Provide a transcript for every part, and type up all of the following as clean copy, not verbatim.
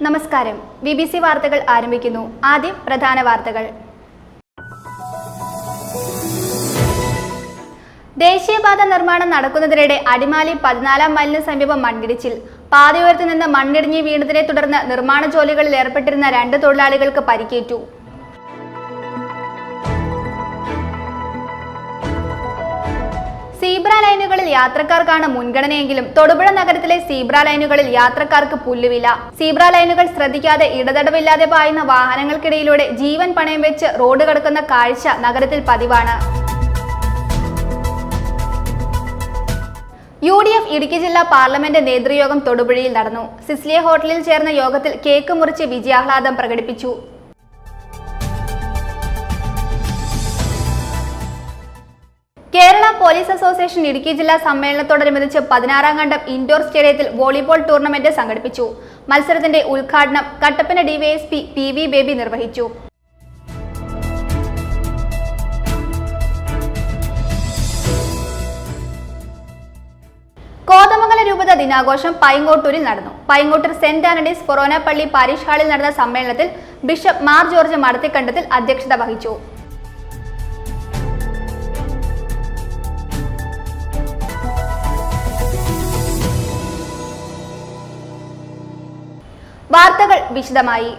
നമസ്കാരം. BBC വാർത്തകൾ ആരംഭിക്കുന്നു. ആദ്യം പ്രധാന വാർത്തകൾ. ദേശീയപാത നിർമ്മാണം നടക്കുന്നതിനിടെ അടിമാലി 14-ാം മൈലിന് സമീപം മണ്ണിടിച്ചിൽ. പാതയോരത്ത് നിന്ന് മണ്ണിടിഞ്ഞ് വീണതിനെ തുടർന്ന് നിർമ്മാണ ജോലികളിൽ ഏർപ്പെട്ടിരുന്ന 2 തൊഴിലാളികൾക്ക് പരിക്കേറ്റു. സീബ്ര ലൈനുകളിൽ യാത്രക്കാർക്കാണ് മുൻഗണനയെങ്കിലും തൊടുപുഴ നഗരത്തിലെ സീബ്ര ലൈനുകളിൽ യാത്രക്കാർക്ക് പുല്ലുവില. സീബ്ര ലൈനുകൾ ശ്രദ്ധിക്കാതെ ഇടതടവില്ലാതെ പായുന്ന വാഹനങ്ങൾക്കിടയിലൂടെ ജീവൻ പണയം വെച്ച് റോഡ് കടക്കുന്ന കാഴ്ച നഗരത്തിൽ പതിവാണ്. UDF ഇടുക്കി ജില്ലാ പാർലമെന്റ് നേതൃയോഗം തൊടുപുഴയിൽ നടന്നു. സിസ്ലിയ ഹോട്ടലിൽ ചേർന്ന യോഗത്തിൽ കേക്ക് മുറിച്ച് വിജയാഹ്ലാദം പ്രകടിപ്പിച്ചു. കേരള പോലീസ് അസോസിയേഷൻ ഇടുക്കി ജില്ലാ സമ്മേളനത്തോടനുബന്ധിച്ച് 16-ാം ഖണ്ഡം ഇൻഡോർ സ്റ്റേഡിയത്തിൽ വോളിബോൾ ടൂർണമെന്റ് സംഘടിപ്പിച്ചു. മത്സരത്തിന്റെ ഉദ്ഘാടനം കട്ടപ്പന DYSP PV ബേബി നിർവഹിച്ചു. കോതമംഗലം രൂപത ദിനാഘോഷം പൈങ്ങോട്ടൂരിൽ നടന്നു. പൈങ്ങോട്ടൂർ സെന്റ് ആന്റണീസ് ഫൊറോന പള്ളി പാരിഷ് ഹാളിൽ നടന്ന സമ്മേളനത്തിൽ ബിഷപ്പ് മാർ ജോർജ് മടത്തിക്കണ്ടത്തിൽ അധ്യക്ഷത വഹിച്ചു. വാർത്തകൾ വിശദമായി.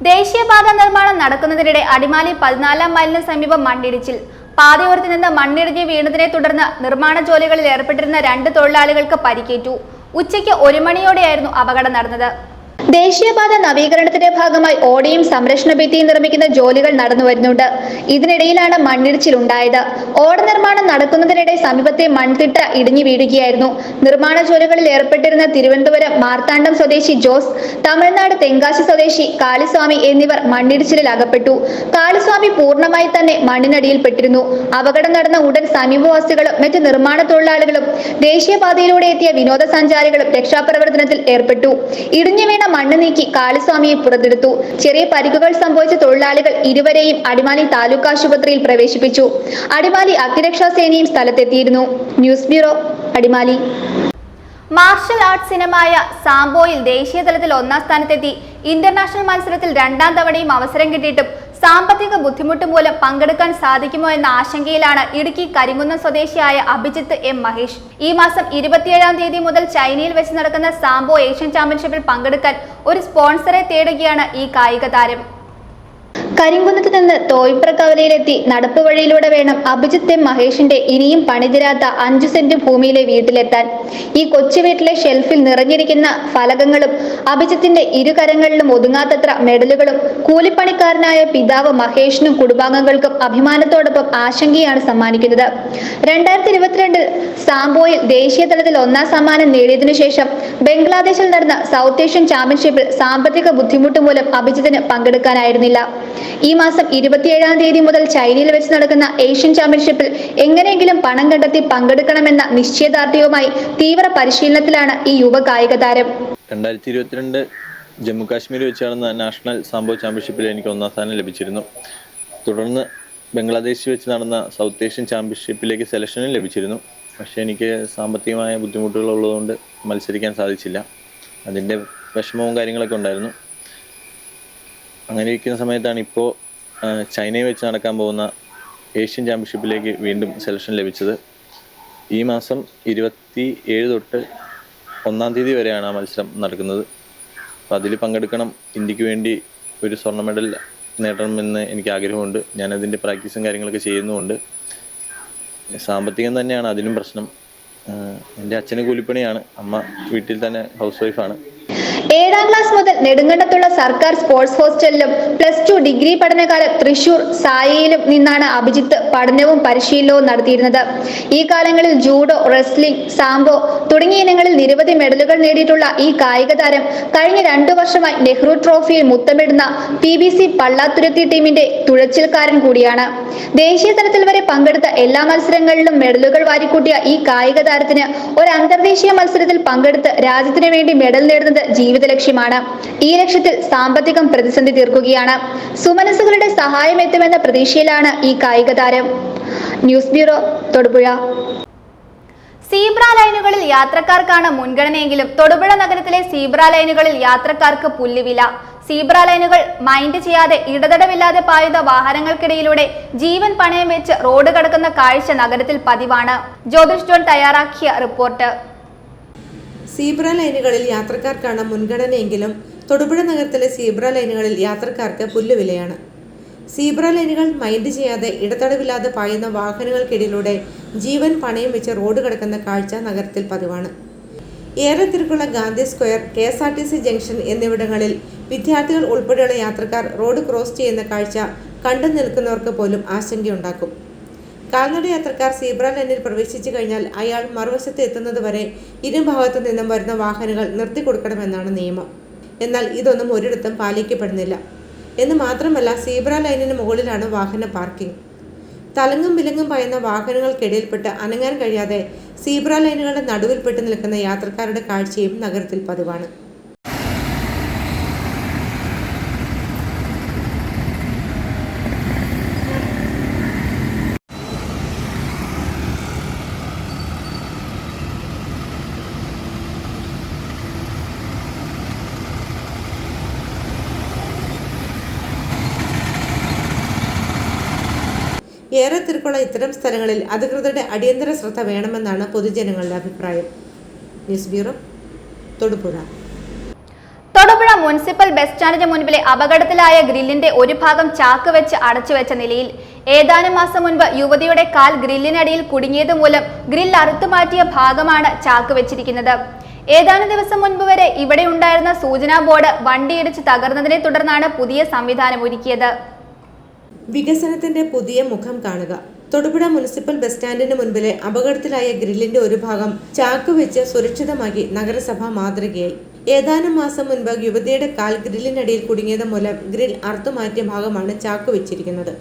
ദേശീയപാത നിർമ്മാണം നടക്കുന്നതിനിടെ അടിമാലി 14-ാം മൈലിന് സമീപം മണ്ണിടിച്ചിൽ. പാതയോരത്ത് നിന്ന് മണ്ണിടിഞ്ഞ് വീണതിനെ തുടർന്ന് നിർമ്മാണ ജോലികളിൽ ഏർപ്പെട്ടിരുന്ന 2 തൊഴിലാളികൾക്ക് പരിക്കേറ്റു. ഉച്ചയ്ക്ക് 1 മണിയോടെയായിരുന്നു അപകടം നടന്നത്. ദേശീയപാത നവീകരണത്തിന്റെ ഭാഗമായി ഓടയും സംരക്ഷണ ഭിത്തിയും നിർമ്മിക്കുന്ന ജോലികൾ നടന്നു വരുന്നുണ്ട്. ഇതിനിടയിലാണ് മണ്ണിടിച്ചിലുണ്ടായത്. ഓട നിർമ്മാണം നടക്കുന്നതിനിടെ സമീപത്തെ മൺതിട്ട ഇടിഞ്ഞു വീഴുകയായിരുന്നു. നിർമ്മാണ ജോലികളിൽ ഏർപ്പെട്ടിരുന്ന തിരുവനന്തപുരം മാർത്താണ്ഡം സ്വദേശി ജോസ്, തമിഴ്നാട് തെങ്കാശി സ്വദേശി കാളിസ്വാമി എന്നിവർ മണ്ണിടിച്ചിലിൽ അകപ്പെട്ടു. കാളിസ്വാമി പൂർണ്ണമായി തന്നെ മണ്ണിനടിയിൽപ്പെട്ടിരുന്നു. അപകടം നടന്ന ഉടൻ സമീപവാസികളും മറ്റ് നിർമ്മാണ തൊഴിലാളികളും ദേശീയപാതയിലൂടെ എത്തിയ വിനോദസഞ്ചാരികളും രക്ഷാപ്രവർത്തനത്തിൽ ഏർപ്പെട്ടു. ഇടിഞ്ഞു വീണ മണ്ണ് നീക്കി കാളിസ്വാമിയെ പുറത്തെടുത്തു. ചെറിയ പരിക്കുകൾ സംഭവിച്ച തൊഴിലാളികൾ ഇരുവരെയും അടിമാലി താലൂക്ക് ആശുപത്രിയിൽ പ്രവേശിപ്പിച്ചു. അടിമാലി അഗ്നിരക്ഷാ സേനയും സ്ഥലത്തെത്തിയിരുന്നു. News bureau, Adimali. Martial arts ഇനമായ സാംബോയിൽ ദേശീയതലത്തിൽ 1-ാം സ്ഥാനത്തെത്തി. ഇന്റർനാഷണൽ മത്സരത്തിൽ 2-ാം തവണയും അവസരം കിട്ടിയിട്ടും സാമ്പത്തിക ബുദ്ധിമുട്ട് മൂലം പങ്കെടുക്കാൻ സാധിക്കുമോ എന്ന ആശങ്കയിലാണ് ഇടുക്കി കരിങ്കുന്നം സ്വദേശിയായ അഭിജിത്ത് M മഹേഷ്. ഈ മാസം 27-ാം തീയതി മുതൽ ചൈനയിൽ വെച്ച് നടക്കുന്ന സാംബോ ഏഷ്യൻ ചാമ്പ്യൻഷിപ്പിൽ പങ്കെടുക്കാൻ ഒരു സ്പോൺസറെ തേടുകയാണ് ഈ കായിക താരം. കരിങ്കുന്നത്ത് നിന്ന് തോയ്പ്ര കവലയിലെത്തി നടപ്പ് വഴിയിലൂടെ വേണം അഭിജിത്ത് M മഹേഷിന്റെ ഇനിയും പണിതിരാത്ത 5 സെന്റ് ഭൂമിയിലെ വീട്ടിലെത്താൻ. ഈ കൊച്ചു വീട്ടിലെ ഷെൽഫിൽ നിറഞ്ഞിരിക്കുന്ന ഫലകങ്ങളും അഭിജിത്തിന്റെ ഇരുകരങ്ങളിലും ഒതുങ്ങാത്തത്ര മെഡലുകളും കൂലിപ്പണിക്കാരനായ പിതാവ് മഹേഷിനും കുടുംബാംഗങ്ങൾക്കും അഭിമാനത്തോടൊപ്പം ആശങ്കയാണ് സമ്മാനിക്കുന്നത്. 2022 സാംബോയിൽ ദേശീയ തലത്തിൽ 1-ാം സമ്മാനം നേടിയതിനു ശേഷം ബംഗ്ലാദേശിൽ നടന്ന സൗത്ത് ഏഷ്യൻ ചാമ്പ്യൻഷിപ്പിൽ സാമ്പത്തിക ബുദ്ധിമുട്ട് മൂലം അഭിജിത്തിന് പങ്കെടുക്കാനായിരുന്നില്ല. ഈ മാസം 27-ാം തീയതി മുതൽ ചൈനയിൽ വെച്ച് നടക്കുന്ന ഏഷ്യൻ ചാമ്പ്യൻഷിപ്പിൽ എങ്ങനെയെങ്കിലും പണം കണ്ടെത്തി പങ്കെടുക്കണമെന്ന നിശ്ചയദാർഢ്യവുമായി തീവ്ര പരിശീലനത്തിലാണ് ഈ യുവ കായിക താരം. 2022 ജമ്മു കാശ്മീരിൽ വെച്ച് നടന്ന നാഷണൽ സാംബോ ചാമ്പ്യൻഷിപ്പിൽ എനിക്ക് 1-ാം സ്ഥാനം ലഭിച്ചിരുന്നു. തുടർന്ന് ബംഗ്ലാദേശിൽ വെച്ച് നടന്ന സൗത്ത് ഏഷ്യൻ ചാമ്പ്യൻഷിപ്പിലേക്ക് സെലക്ഷനും ലഭിച്ചിരുന്നു. പക്ഷേ എനിക്ക് സാമ്പത്തികമായ ബുദ്ധിമുട്ടുകളുള്ളതുകൊണ്ട് മത്സരിക്കാൻ സാധിച്ചില്ല. അതിൻ്റെ വിഷമവും കാര്യങ്ങളൊക്കെ ഉണ്ടായിരുന്നു. അങ്ങനെ ഇരിക്കുന്ന സമയത്താണ് ഇപ്പോൾ ചൈനയിൽ വെച്ച് നടക്കാൻ പോകുന്ന ഏഷ്യൻ ചാമ്പ്യൻഷിപ്പിലേക്ക് വീണ്ടും സെലക്ഷൻ ലഭിച്ചത്. ഈ മാസം 27 തൊട്ട് 1-ാം തീയതി വരെയാണ് ആ മത്സരം നടക്കുന്നത്. അപ്പോൾ അതിൽ പങ്കെടുക്കണം. ഇന്ത്യക്ക് വേണ്ടി ഒരു സ്വർണ്ണ മെഡൽ നേടണമെന്ന് എനിക്ക് ആഗ്രഹമുണ്ട്. ഞാനതിൻ്റെ പ്രാക്ടീസും കാര്യങ്ങളൊക്കെ ചെയ്യുന്നുമുണ്ട്. സാമ്പത്തികം തന്നെയാണ് അതിനും പ്രശ്നം. എൻ്റെ അച്ഛന് കൂലിപ്പണിയാണ്, അമ്മ വീട്ടിൽ തന്നെ ഹൗസ് വൈഫാണ്. 7-ാം ക്ലാസ് മുതൽ നെടുങ്കണ്ടത്തുള്ള സർക്കാർ സ്പോർട്സ് ഹോസ്റ്റലിലും +2 ഡിഗ്രി പഠനകാലം തൃശൂർ സായയിലും നിന്നാണ് അഭിജിത്ത് പഠനവും പരിശീലനവും നടത്തിയിരുന്നത്. ഈ കാലങ്ങളിൽ ജൂഡോ, റെസ്ലിംഗ്, സാംബോ തുടങ്ങിയ ഇനങ്ങളിൽ നിരവധി മെഡലുകൾ നേടിയിട്ടുള്ള ഈ കായിക താരം കഴിഞ്ഞ 2 വർഷമായി നെഹ്റു ട്രോഫിയിൽ മുത്തമിടുന്ന PBC പള്ളാത്തുരുത്തി ടീമിന്റെ തുഴച്ചിൽക്കാരൻ കൂടിയാണ്. ദേശീയ തലത്തിൽ വരെ പങ്കെടുത്ത എല്ലാ മത്സരങ്ങളിലും മെഡലുകൾ വാരിക്കൂട്ടിയ ഈ കായിക താരത്തിന് ഒരു അന്തർദേശീയ മത്സരത്തിൽ പങ്കെടുത്ത് രാജ്യത്തിന് വേണ്ടി മെഡൽ നേടുന്നത് ജീവിത ലക്ഷ്യമാണ്. ഈ ലക്ഷ്യത്തിൽ സാമ്പത്തികം പ്രതിസന്ധി തീർക്കുകയാണ്. സുമനസുകളുടെ സഹായം എത്തുമെന്ന പ്രതീക്ഷയിലാണ് ഈ കായിക താരം. News bureau, Thodupuzha. സീബ്ര ലൈനുകളിൽ യാത്രക്കാർക്കാണ് മുൻഗണനയെങ്കിലും തൊടുപുഴ നഗരത്തിലെ സീബ്ര ലൈനുകളിൽ യാത്രക്കാർക്ക് പുല്ലുവില. സീബ്ര ലൈനുകൾ മൈൻഡ് ചെയ്യാതെ ഇടതടവില്ലാതെ പായുന്ന വാഹനങ്ങൾക്കിടയിലൂടെ ജീവൻ പണയം വെച്ച് റോഡ് കടക്കുന്ന കാഴ്ച നഗരത്തിൽ പതിവാണ്. ജ്യോതിഷ് ജോൺ തയ്യാറാക്കിയ റിപ്പോർട്ട്. സീബ്ര ലൈനുകളിൽ യാത്രക്കാർക്കാണ് മുൻഗണനയെങ്കിലും തൊടുപുഴ നഗരത്തിലെ സീബ്ര ലൈനുകളിൽ യാത്രക്കാർക്ക് പുല്ലുവിലയാണ്. സീബ്ര ലൈനുകൾ മൈൻഡ് ചെയ്യാതെ ഇടതടവില്ലാതെ പായുന്ന വാഹനങ്ങൾക്കിടയിലൂടെ ജീവൻ പണയം വെച്ച് റോഡ് കടക്കുന്ന കാഴ്ച നഗരത്തിൽ പതിവാണ്. ഏറെ തിരക്കുള്ള ഗാന്ധി സ്ക്വയർ, KSRTC ജംഗ്ഷൻ എന്നിവിടങ്ങളിൽ വിദ്യാർത്ഥികൾ ഉൾപ്പെടെയുള്ള യാത്രക്കാർ റോഡ് ക്രോസ് ചെയ്യുന്ന കാഴ്ച കണ്ടു നിൽക്കുന്നവർക്ക് പോലും ആശങ്കയുണ്ടാക്കും. കാൽനട യാത്രക്കാർ സീബ്ര ലൈനിൽ പ്രവേശിച്ചു കഴിഞ്ഞാൽ അയാൾ മറുവശത്ത് എത്തുന്നതുവരെ ഇരുഭാഗത്തു നിന്നും വരുന്ന വാഹനങ്ങൾ നിർത്തിക്കൊടുക്കണമെന്നാണ് നിയമം. എന്നാൽ ഇതൊന്നും ഒരിടത്തും പാലിക്കപ്പെടുന്നില്ല. എന്ന് മാത്രമല്ല, സീബ്ര ലൈനിന് മുകളിലാണ് വാഹന പാർക്കിംഗ്. തലങ്ങും വിലങ്ങും പായുന്ന വാഹനങ്ങൾക്കിടയിൽപ്പെട്ട് അനങ്ങാൻ കഴിയാതെ സീബ്ര ലൈനുകളുടെ നടുവിൽപ്പെട്ട് നിൽക്കുന്ന യാത്രക്കാരുടെ കാഴ്ചയും നഗരത്തിൽ പതിവാണ്. ഏറെ തിരക്കുള്ള ഇത്തരം സ്ഥലങ്ങളിൽ അധികൃതരുടെ അടിയന്തര ശ്രദ്ധ വേണമെന്നാണ് പൊതുജനങ്ങളുടെ അഭിപ്രായം. News bureau, Thodupuzha. Thodupuzha municipal bus സ്റ്റാൻഡിന് മുൻപിലെ അപകടത്തിലായ ഗ്രില്ലിന്റെ ഒരു ഭാഗം ചാക്ക് വെച്ച് അടച്ചുവെച്ച നിലയിൽ. ഏതാനും മാസം മുൻപ് യുവതിയുടെ കാൽ ഗ്രില്ലിനടിയിൽ കുടുങ്ങിയത് മൂലം ഗ്രിൽ അറുത്തുമാറ്റിയ ഭാഗമാണ് ചാക്ക് വെച്ചിരിക്കുന്നത്. ഏതാനും ദിവസം മുൻപ് വരെ ഇവിടെ ഉണ്ടായിരുന്ന സൂചനാ ബോർഡ് വണ്ടിയിടിച്ച് തകർന്നതിനെ തുടർന്നാണ് പുതിയ സംവിധാനം ഒരുക്കിയത്. വികസനത്തിന്റെ പുതിയ മുഖം കാണുക. തൊടുപുഴ മുനിസിപ്പൽ ബസ് സ്റ്റാൻഡിന് മുൻപിലെ അപകടത്തിലായ ഗ്രില്ലിന്റെ ഒരു ഭാഗം ചാക്ക് വെച്ച് സുരക്ഷിതമാക്കി നഗരസഭ മാതൃകയായി. ഏതാനും മാസം മുൻപ് യുവതിയുടെ കാൽ ഗ്രില്ലിനടിയിൽ കുടുങ്ങിയത് മൂലം ഗ്രിൽ അറുത്തുമാറ്റിയ ഭാഗമാണ് ചാക്ക് വെച്ചിരിക്കുന്നത്.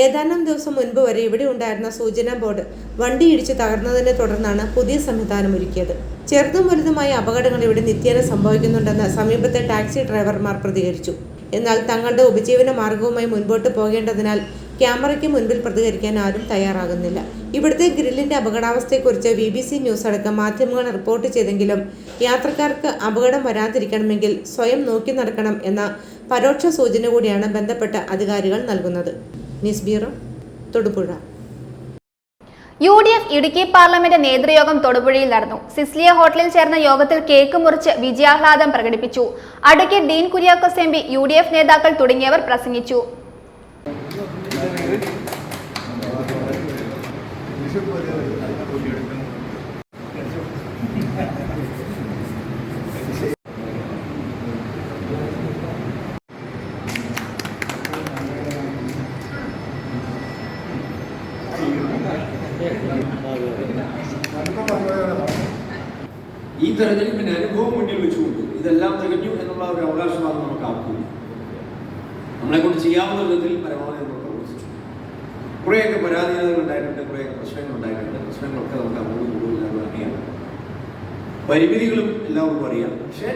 ഏതാനും ദിവസം മുൻപ് വരെ ഇവിടെ ഉണ്ടായിരുന്ന സൂചനാ ബോർഡ് വണ്ടി ഇടിച്ച് തകർന്നതിനെ തുടർന്നാണ് പുതിയ സംവിധാനം ഒരുക്കിയത്. ചെറുതും വലുതുമായ അപകടങ്ങൾ ഇവിടെ നിത്യേന സംഭവിക്കുന്നുണ്ടെന്ന് സമീപത്തെ ടാക്സി ഡ്രൈവർമാർ പ്രതികരിച്ചു. എന്നാൽ തങ്ങളുടെ ഉപജീവന മാർഗവുമായി മുൻപോട്ട് പോകേണ്ടതിനാൽ ക്യാമറയ്ക്ക് മുൻപിൽ പ്രതികരിക്കാൻ ആരും തയ്യാറാകുന്നില്ല. ഇവിടുത്തെ ഗ്രില്ലിന്റെ അപകടാവസ്ഥയെക്കുറിച്ച് BBC ന്യൂസ് അടക്കം മാധ്യമങ്ങൾ റിപ്പോർട്ട് ചെയ്തെങ്കിലും യാത്രക്കാർക്ക് അപകടം വരാതിരിക്കണമെങ്കിൽ സ്വയം നോക്കി നടക്കണം എന്ന പരോക്ഷ സൂചന കൂടിയാണ് ബന്ധപ്പെട്ട അധികാരികൾ നൽകുന്നത്. News bureau, Thodupuzha. UDF Idukki parliament നേതൃയോഗം തൊടുപുഴയിൽ നടന്നു. സിസ്ലിയ ഹോട്ടലിൽ ചേർന്ന യോഗത്തിൽ കേക്ക് മുറിച്ച് വിജയാഹ്ലാദം പ്രകടിപ്പിച്ചു. Advocate Dean Kuriakose MP, UDF നേതാക്കൾ തുടങ്ങിയവർ പ്രസംഗിച്ചു. ഈ തെരഞ്ഞെടുപ്പിന്റെ അനുഭവം മുന്നിൽ വെച്ചുകൊണ്ട് ഇതെല്ലാം തികഞ്ഞു എന്നുള്ള ഒരു അവകാശവാദം നമുക്ക് ആർക്കും നമ്മളെ കൊണ്ട് ചെയ്യാവുന്ന വിധത്തിൽ പരമാവധി നമ്മൾ പ്രവർത്തിച്ചു. കുറേയൊക്കെ പരാതികൾ ഉണ്ടായിട്ടുണ്ട്, കുറേയൊക്കെ പ്രശ്നങ്ങൾ ഉണ്ടായിട്ടുണ്ട്. പ്രശ്നങ്ങളൊക്കെ നമുക്ക് അങ്ങോട്ടും കൂടുതൽ അറിയാം, പരിമിതികളും എല്ലാവർക്കും അറിയാം. പക്ഷേ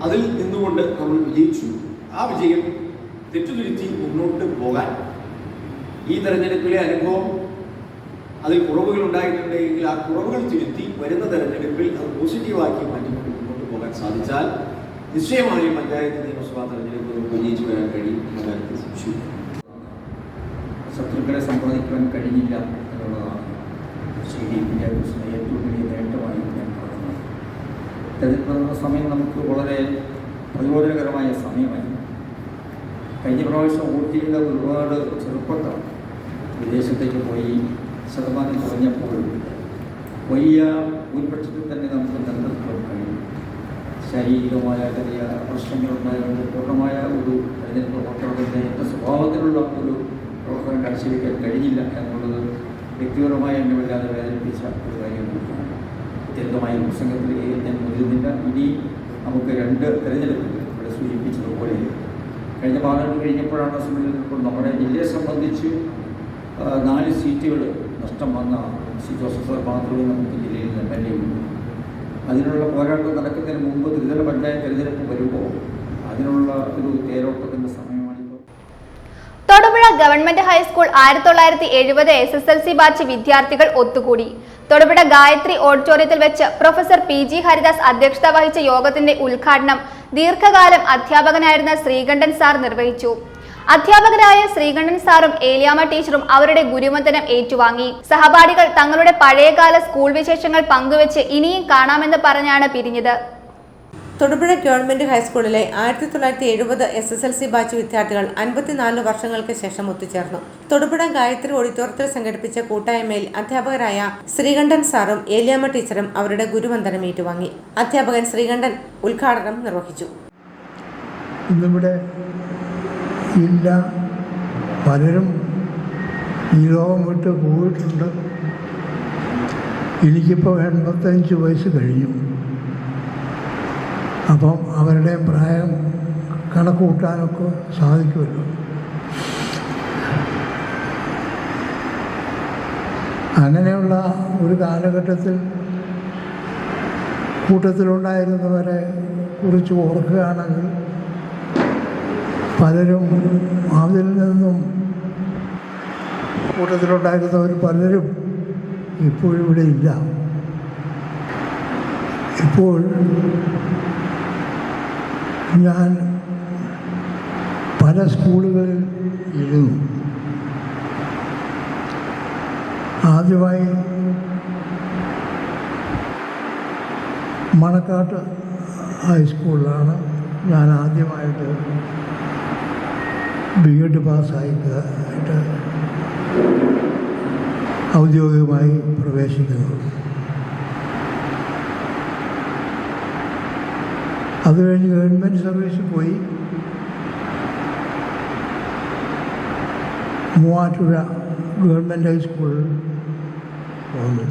അതിൽ നിന്നുകൊണ്ട് നമ്മൾ വിജയിച്ചു. ആ വിജയം തെറ്റുതിരുത്തി മുന്നോട്ട് പോകാൻ ഈ തെരഞ്ഞെടുപ്പിലെ അനുഭവം അതിൽ കുറവുകൾ ഉണ്ടായിട്ടുണ്ടെങ്കിൽ ആ കുറവുകൾ തിരുത്തി വരുന്ന തെരഞ്ഞെടുപ്പിൽ അത് പോസിറ്റീവാക്കി മാറ്റിക്കൊണ്ട് മുന്നോട്ട് പോകാൻ സാധിച്ചാൽ നിശ്ചയമായും പഞ്ചായത്ത് നിയമസഭാ തെരഞ്ഞെടുപ്പ് നമുക്ക് വിജയിച്ചു വരാൻ കഴിയും എന്ന കാര്യത്തിൽ സംശയം. ശത്രുക്കളെ സമ്പാദിക്കുവാൻ കഴിഞ്ഞില്ല എന്നുള്ളതാണ് CDPന്റെ ഏറ്റവും വലിയ നേട്ടമായി ഞാൻ കാണുന്നത്. തെരഞ്ഞെടുപ്പ് സമയം നമുക്ക് വളരെ പ്രചോദനകരമായ സമയമായി. കഴിഞ്ഞ പ്രാവശ്യം വോട്ട് ചെയ്ത ഒരുപാട് ചെറുപ്പക്കാർ വിദേശത്തേക്ക് പോയി ശതമാനം കുറഞ്ഞപ്പോൾ വലിയ ഭൂരിപക്ഷത്തിൽ തന്നെ നമുക്ക് നിലനിർത്താൻ കഴിയും. ശാരീരികമായ ചെറിയ പ്രശ്നങ്ങളുണ്ടായതുകൊണ്ട് പൂർണ്ണമായ ഒരു തെരഞ്ഞെടുപ്പ് വോട്ടർമാരുടെ സ്വഭാവത്തിലുള്ള ഒരു പ്രവർത്തനം കാഴ്ചവെക്കാൻ കഴിഞ്ഞില്ല എന്നുള്ളത് വ്യക്തിപരമായി എന്നെ വല്ലാതെ വേദനിപ്പിച്ച ഒരു കാര്യം കൂടിയാണ്. ദീർഘമായ പ്രസംഗത്തിലേക്ക് ഞാൻ മുതിരുന്നില്ല. ഇനി നമുക്ക് 2 തെരഞ്ഞെടുപ്പുകൾ ഇവിടെ സൂചിപ്പിച്ചതുപോലെ കഴിഞ്ഞ പാർലമെൻറ്റ് കഴിഞ്ഞപ്പോഴാണ് സമ്മേളനത്തിൽ നമ്മുടെ ജില്ലയെ സംബന്ധിച്ച് 4 സീറ്റുകൾ നഷ്ടം വന്ന ജോസഫ് സാർ മാത്രമേ നമുക്ക് ജില്ലയിൽ MLA ഉള്ളൂ. അതിനുള്ള പോരാട്ടം നടക്കുന്നതിന് മുമ്പ് ത്രിതല പഞ്ചായത്ത് തെരഞ്ഞെടുപ്പ് വരുമ്പോൾ അതിനുള്ള ഒരു തേരോട്ടത്തിൻ്റെ സമയമാണിപ്പോൾ. Thodupuzha government high school 1970 SSLC batch വിദ്യാർത്ഥികൾ ഒത്തുകൂടി. തൊടുപുഴ ഗായത്രി ഓഡിറ്റോറിയത്തിൽ വെച്ച് പ്രൊഫസർ PG ഹരിദാസ് അധ്യക്ഷത വഹിച്ച യോഗത്തിന്റെ ഉദ്ഘാടനം ദീർഘകാലം അധ്യാപകനായിരുന്ന ശ്രീകണ്ഠൻ സാർ നിർവഹിച്ചു. അധ്യാപകരായ ശ്രീകണ്ഠൻ സാറും ഏലിയാമ്മ ടീച്ചറും അവരുടെ ഗുരുവന്ദനം ഏറ്റുവാങ്ങി. സഹപാഠികൾ തങ്ങളുടെ പഴയകാല സ്കൂൾ വിശേഷങ്ങൾ പങ്കുവെച്ച് ഇനിയും കാണാമെന്ന് പറഞ്ഞാണ് പിരിഞ്ഞത്. തൊടുപുഴ ഗവൺമെന്റ് ഹൈസ്കൂളിലെ 1970 SSLC ബാച്ച് വിദ്യാർത്ഥികൾ 54 വർഷങ്ങൾക്ക് ശേഷം ഒത്തുചേർന്നു. തൊടുപുഴ ഗായത്രി ഓഡിറ്റോറിയത്തിൽ സംഘടിപ്പിച്ച കൂട്ടായ്മയിൽ അധ്യാപകരായ ശ്രീകണ്ഠൻ സാറും ഏലിയാമ്മ ടീച്ചറും അവരുടെ ഗുരുവന്ദനം ഏറ്റുവാങ്ങി. അധ്യാപകൻ ശ്രീകണ്ഠൻ ഉദ്ഘാടനം നിർവഹിച്ചു. ഇന്നിവിടെ ഇല്ല, പലരും ഈ ലോകം വിട്ട് പോയിട്ടുണ്ട്. എനിക്കിപ്പോൾ 85 വയസ്സ് കഴിഞ്ഞു. അപ്പം അവരുടെ പ്രായം കണക്ക് കൂട്ടാനൊക്കെ സാധിക്കുമല്ലോ. അങ്ങനെയുള്ള ഒരു കാലഘട്ടത്തിൽ കൂട്ടത്തിലുണ്ടായിരുന്നവരെ കുറിച്ച് ഓർക്കുകയാണെങ്കിൽ പലരും അതിൽ നിന്നും കൂട്ടത്തിലുണ്ടായിരുന്നവർ പലരും ഇപ്പോഴിവിടെ ഇല്ല. ഇപ്പോൾ ഞാൻ പല സ്കൂളുകളിൽ ഇരുന്നു. ആദ്യമായി മണക്കാട്ട് ഹൈസ്കൂളിലാണ് ഞാൻ ആദ്യമായിട്ട് B.Ed പാസ്സായിട്ട് ഔദ്യോഗികമായി പ്രവേശിക്കുന്നത്. അത് കഴിഞ്ഞ് ഗവൺമെൻറ് സർവീസിൽ പോയി. മൂവാറ്റുപുഴ ഗവൺമെൻറ് ഹൈസ്കൂളിൽ വന്നു.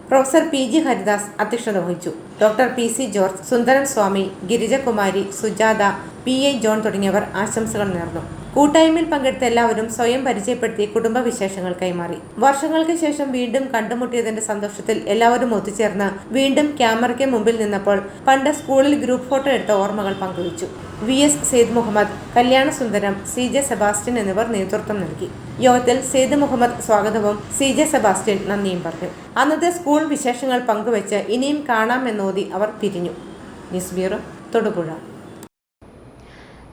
പ്രൊഫസർ PG ഹരിദാസ് അധ്യക്ഷത വഹിച്ചു. ഡോക്ടർ PC ജോർജ്, സുന്ദരൻ സ്വാമി, ഗിരിജകുമാരി, സുജാത, PA ജോൺ തുടങ്ങിയവർ ആശംസകൾ നേർന്നു. കൂട്ടായ്മയിൽ പങ്കെടുത്ത എല്ലാവരും സ്വയം പരിചയപ്പെടുത്തി കുടുംബവിശേഷങ്ങൾ കൈമാറി. വർഷങ്ങൾക്ക് ശേഷം വീണ്ടും കണ്ടുമുട്ടിയതിന്റെ സന്തോഷത്തിൽ എല്ലാവരും ഒത്തുചേർന്ന് വീണ്ടും ക്യാമറയ്ക്ക് മുമ്പിൽ നിന്നപ്പോൾ പണ്ട് സ്കൂളിൽ ഗ്രൂപ്പ് ഫോട്ടോ എടുത്ത ഓർമ്മകൾ പങ്കുവച്ചു. VS സെയ്ദ് മുഹമ്മദ്, കല്യാണ സുന്ദരം, CJ സെബാസ്റ്റ്യൻ എന്നിവർ നേതൃത്വം നൽകി. യോഗത്തിൽ സെയ്ദ് മുഹമ്മദ് സ്വാഗതവും CJ സെബാസ്റ്റ്യൻ നന്ദിയും പറഞ്ഞു. അന്നത്തെ സ്കൂൾ വിശേഷങ്ങൾ പങ്കുവെച്ച് ഇനിയും കാണാമെന്നോതി അവർ പിരിഞ്ഞു. News bureau, Thodupuzha.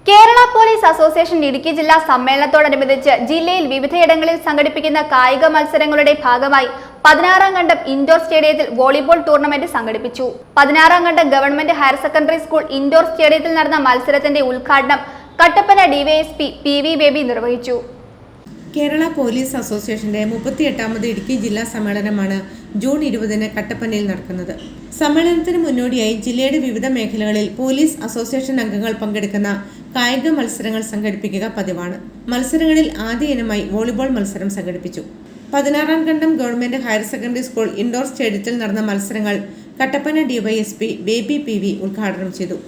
Kerala police association Idukki ജില്ലാ സമ്മേളനത്തോടനുബന്ധിച്ച് ജില്ലയിൽ വിവിധയിടങ്ങളിൽ സംഘടിപ്പിക്കുന്ന കായിക മത്സരങ്ങളുടെ ഭാഗമായി 16-ാം കണ്ടം ഇൻഡോർ സ്റ്റേഡിയത്തിൽ വോളിബോൾ ടൂർണമെന്റ് സംഘടിപ്പിച്ചു. 16-ാം കണ്ടം government higher secondary school indoor സ്റ്റേഡിയത്തിൽ നടന്ന മത്സരത്തിന്റെ ഉദ്ഘാടനം കട്ടപ്പന DYSP PV ബേബി നിർവഹിച്ചു. കേരള പോലീസ് അസോസിയേഷന്റെ 38ാമത് ഇടുക്കി ജില്ലാ സമ്മേളനമാണ് ജൂൺ 20-ന് കട്ടപ്പനയിൽ നടക്കുന്നത്. സമ്മേളനത്തിന് മുന്നോടിയായി ജില്ലയുടെ വിവിധ മേഖലകളിൽ പോലീസ് അസോസിയേഷൻ അംഗങ്ങൾ പങ്കെടുക്കുന്ന കായിക മത്സരങ്ങൾ സംഘടിപ്പിക്കുക പതിവാണ്. മത്സരങ്ങളിൽ ആദ്യ ഇനമായി വോളിബോൾ മത്സരം സംഘടിപ്പിച്ചു. 16-ാം കണ്ടം government higher secondary school indoor സ്റ്റേഡിയത്തിൽ നടന്ന മത്സരങ്ങൾ കട്ടപ്പന DYSP ബേബി PV ഉദ്ഘാടനം ചെയ്തു.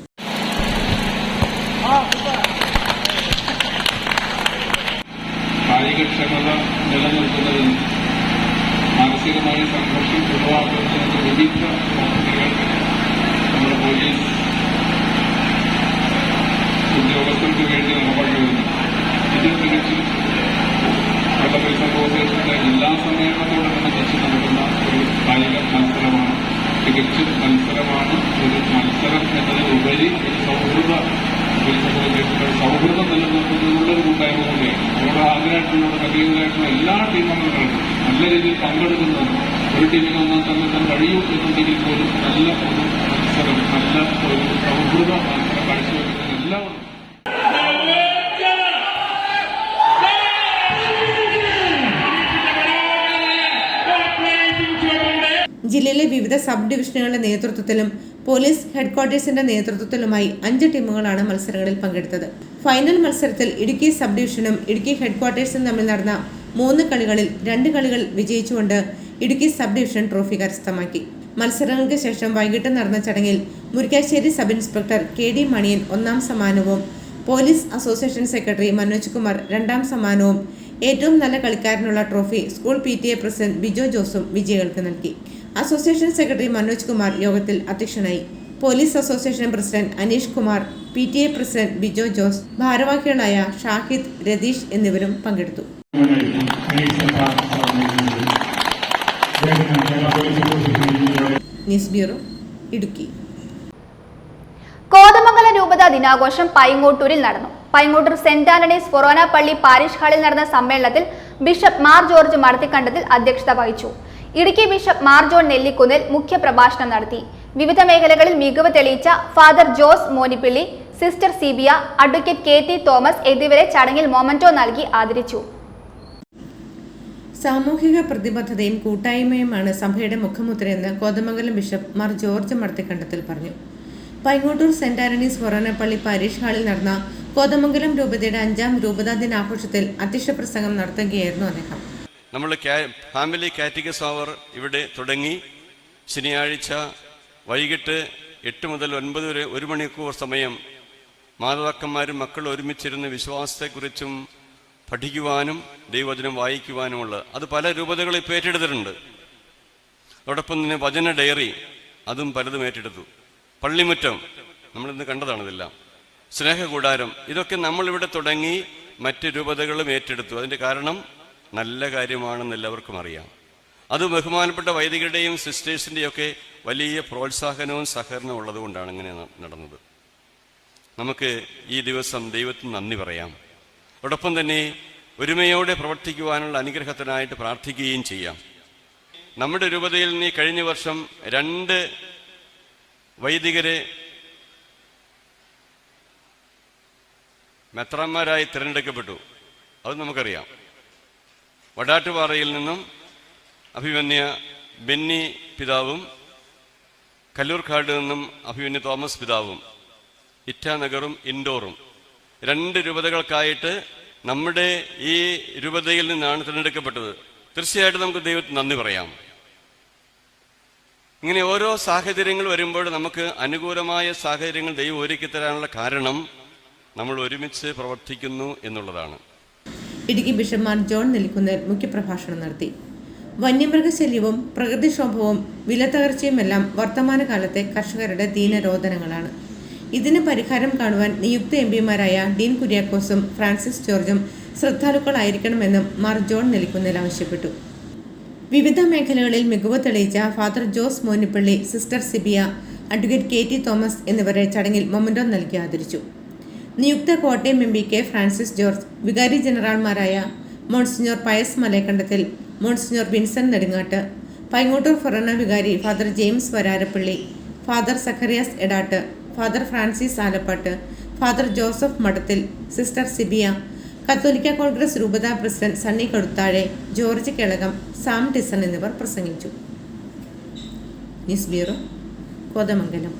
കായികക്ഷമത നിലനിർത്തുന്നതിന് മാനസികമായ സംഘർഷം ഒഴിവാക്കുന്നതിന് വിവിധ പദ്ധതികൾ നമ്മുടെ പോലീസ് ഉദ്യോഗസ്ഥർക്ക് വേണ്ടി നടപ്പാക്കിവരുന്നു. ഇത് തികച്ചും കട്ടപ്പന അസോസിയേഷന്റെ ജില്ലാ സമ്മേളനത്തോടനുബന്ധിച്ച് നടക്കുന്ന ഒരു കായിക മത്സരമാണ്. തികച്ചും മത്സരമാണ്. ഒരു മത്സരം എന്നതിലുപരി ഒരു സൗഹൃദം നിലനിർത്തുന്നതിനുള്ളൊരു കൂട്ടായ്മ കൂടിയാണ്. നമ്മുടെ ആഗ്രഹത്തിലുള്ള കഥീയതായിട്ടുള്ള എല്ലാ ടീമംഗങ്ങൾക്കും നല്ല രീതിയിൽ പങ്കെടുക്കുന്നതാണ്. ഒരു ടീമിന് ഒന്നാം തന്നെത്താൻ കഴിയും എന്നുണ്ടെങ്കിൽ പോലും നല്ല ഒരു മത്സരം, നല്ല ഒരു സൗഹൃദ മത്സരം കാഴ്ചവെക്കുന്ന എല്ലാവരും ജില്ലയിലെ വിവിധ സബ് ഡിവിഷനുകളുടെ നേതൃത്വത്തിലും പോലീസ് ഹെഡ്ക്വാർട്ടേഴ്സിന്റെ നേതൃത്വത്തിലുമായി 5 ടീമുകളാണ് മത്സരങ്ങളിൽ പങ്കെടുത്തത്. ഫൈനൽ മത്സരത്തിൽ ഇടുക്കി സബ് ഡിവിഷനും ഇടുക്കി ഹെഡ്ക്വാർട്ടേഴ്സും തമ്മിൽ നടന്ന 3 കളികളിൽ 2 കളികൾ വിജയിച്ചുകൊണ്ട് ഇടുക്കി സബ് ഡിവിഷൻ ട്രോഫി കരസ്ഥമാക്കി. മത്സരങ്ങൾക്ക് ശേഷം വൈകിട്ട് നടന്ന ചടങ്ങിൽ Murikkassery sub inspector KD Maniyan 1ാം സമ്മാനവും police association secretary Manoj Kumar 2ാം സമ്മാനവും ഏറ്റവും നല്ല കളിക്കാരനുള്ള trophy school PTA president Bijo ജോസും വിജയികൾക്ക് നൽകി. അസോസിയേഷൻ സെക്രട്ടറി മനോജ് കുമാർ യോഗത്തിൽ അധ്യക്ഷനായി. Police association president Anish Kumar PTA president Bijo Jose, ഭാരവാഹികളായ ഷാഹിദ്, രതീഷ് എന്നിവരും പങ്കെടുത്തു. ന്യൂസ് ബ്യൂറോ, ഇടുക്കി. കോതമംഗലം രൂപത ദിനാഘോഷം പൈങ്ങോട്ടൂരിൽ നടന്നു. പൈങ്ങോട്ടൂർ സെന്റ് ആന്റണീസ് ഫൊറോന പള്ളി പാരിഷ് ഹാളിൽ നടന്ന സമ്മേളനത്തിൽ ബിഷപ്പ് മാർ ജോർജ് മടത്തിക്കണ്ടത്തിൽ അധ്യക്ഷത വഹിച്ചു. ഇടുക്കി ബിഷപ്പ് മാർ ജോൺ നെല്ലിക്കുന്നിൽ മുഖ്യപ്രഭാഷണം നടത്തി. വിവിധ മേഖലകളിൽ മികവ് തെളിയിച്ച father Jose Monippally, sister Sibiya, advocate KT Thomas എന്നിവരെ ചടങ്ങിൽ മൊമന്റോ നൽകി ആദരിച്ചു. സാമൂഹിക പ്രതിബദ്ധതയും കൂട്ടായ്മയുമാണ് സഭയുടെ മുഖമുദ്രയെന്ന് കോതമംഗലം ബിഷപ്പ് മാർ ജോർജ് മടത്തിക്കണ്ടത്തിൽ പറഞ്ഞു. പൈങ്ങോട്ടൂർ സെന്റ് ആന്റണീസ് ഫൊറോന പള്ളി പാരിഷ് ഹാളിൽ നടന്ന കോതമംഗലം രൂപതയുടെ 5ാം രൂപതാ ദിനാഘോഷത്തിൽ അധ്യക്ഷ പ്രസംഗം നടത്തുകയായിരുന്നു അദ്ദേഹം. നമ്മൾ ഫാമിലി കാറ്റഗിസം അവർ ഇവിടെ തുടങ്ങി. ശനിയാഴ്ച വൈകിട്ട് 8 മുതൽ 9 വരെ 1 മണിക്കൂർ സമയം മാതാപിതാക്കന്മാരും മക്കളും ഒരുമിച്ചിരുന്ന് വിശ്വാസത്തെക്കുറിച്ചും പഠിക്കുവാനും ദൈവവചനം വായിക്കുവാനുമുള്ള അത് പല രൂപതകളും ഇപ്പോൾ ഏറ്റെടുത്തിട്ടുണ്ട്. അതോടൊപ്പം തന്നെ വചന ഡയറി അതും പലതും ഏറ്റെടുത്തു. പള്ളിമുറ്റം നമ്മളിന്ന് കണ്ടതാണിതെല്ലാം. സ്നേഹകൂടാരം ഇതൊക്കെ നമ്മളിവിടെ തുടങ്ങി, മറ്റ് രൂപതകളും ഏറ്റെടുത്തു. അതിൻ്റെ കാരണം നല്ല കാര്യമാണെന്ന് എല്ലാവർക്കും അറിയാം. അത് ബഹുമാനപ്പെട്ട വൈദികരുടെയും സിസ്റ്റേഴ്സിൻ്റെയും ഒക്കെ വലിയ പ്രോത്സാഹനവും സഹകരണവും ഉള്ളതുകൊണ്ടാണ് ഇങ്ങനെ നടന്നത്. നമുക്ക് ഈ ദിവസം ദൈവത്തിന് നന്ദി പറയാം. അതോടൊപ്പം തന്നെ ഒരുമയോടെ പ്രവർത്തിക്കുവാനുള്ള അനുഗ്രഹത്തിനായിട്ട് പ്രാർത്ഥിക്കുകയും ചെയ്യാം. നമ്മുടെ രൂപതയിൽ നിന്ന് കഴിഞ്ഞ വർഷം 2 വൈദികരെ മെത്രാന്മാരായി തിരഞ്ഞെടുക്കപ്പെട്ടു. അത് നമുക്കറിയാം. വടാട്ടുപാറയിൽ നിന്നും അഭിമന്യ ബെന്നി പിതാവും കല്ലൂർക്കാട് നിന്നും അഭിമന്യ തോമസ് പിതാവും, ഇറ്റാനഗറും ഇൻഡോറും 2 രൂപതകൾക്കായിട്ട് നമ്മുടെ ഈ രൂപതയിൽ നിന്നാണ് തിരഞ്ഞെടുക്കപ്പെട്ടത്. തീർച്ചയായിട്ടും നമുക്ക് ദൈവത്തിന് നന്ദി പറയാം. ഇങ്ങനെ ഓരോ സാഹചര്യങ്ങൾ വരുമ്പോൾ നമുക്ക് അനുകൂലമായ സാഹചര്യങ്ങൾ ദൈവം ഒരുക്കി തരാനുള്ള കാരണം നമ്മൾ ഒരുമിച്ച് പ്രവർത്തിക്കുന്നു എന്നുള്ളതാണ്. ഇടുക്കി ബിഷപ്പ് മാർ ജോൺ നെല്ലിക്കുന്നിൽ മുഖ്യപ്രഭാഷണം നടത്തി. വന്യമൃഗശല്യവും പ്രകൃതിക്ഷോഭവും വിലത്തകർച്ചയുമെല്ലാം വർത്തമാനകാലത്തെ കർഷകരുടെ ദീനരോധനങ്ങളാണ്. ഇതിന് പരിഹാരം കാണുവാൻ നിയുക്ത MPമാരായ ഡീൻ കുര്യാക്കോസും ഫ്രാൻസിസ് ജോർജും ശ്രദ്ധാലുക്കളായിരിക്കണമെന്നും മാർ ജോൺ നെല്ലിക്കുന്നിൽ ആവശ്യപ്പെട്ടു. വിവിധ മേഖലകളിൽ മികവ് തെളിയിച്ച father Jose Monippally, sister Sibiya, advocate KT Thomas എന്നിവരെ ചടങ്ങിൽ മൊമന്റോ നൽകി ആദരിച്ചു. നിയുക്ത കോട്ടയം MPK ഫ്രാൻസിസ് ജോർജ്, വികാരി ജനറൽമാരായ മോൺസിഞ്ഞോർ പയസ് മലയക്കണ്ടത്തിൽ, മോൺസിഞ്ഞോർ വിൻസെന്റ് നെടുങ്ങാട്ട്, പൈങ്ങോട്ടൂർ ഫൊറോന വികാരി father James Vararappilly, father Zacharias Edatt, father Francis Alappatt, father Joseph Madathil, sister Sibiya, കത്തോലിക്ക കോൺഗ്രസ് രൂപതാ പ്രസിഡന്റ് സണ്ണി കടുത്താഴെ, ജോർജ് കേളകം, സാം ടിസൺ എന്നിവർ പ്രസംഗിച്ചു. News bureau, Kothamangalam.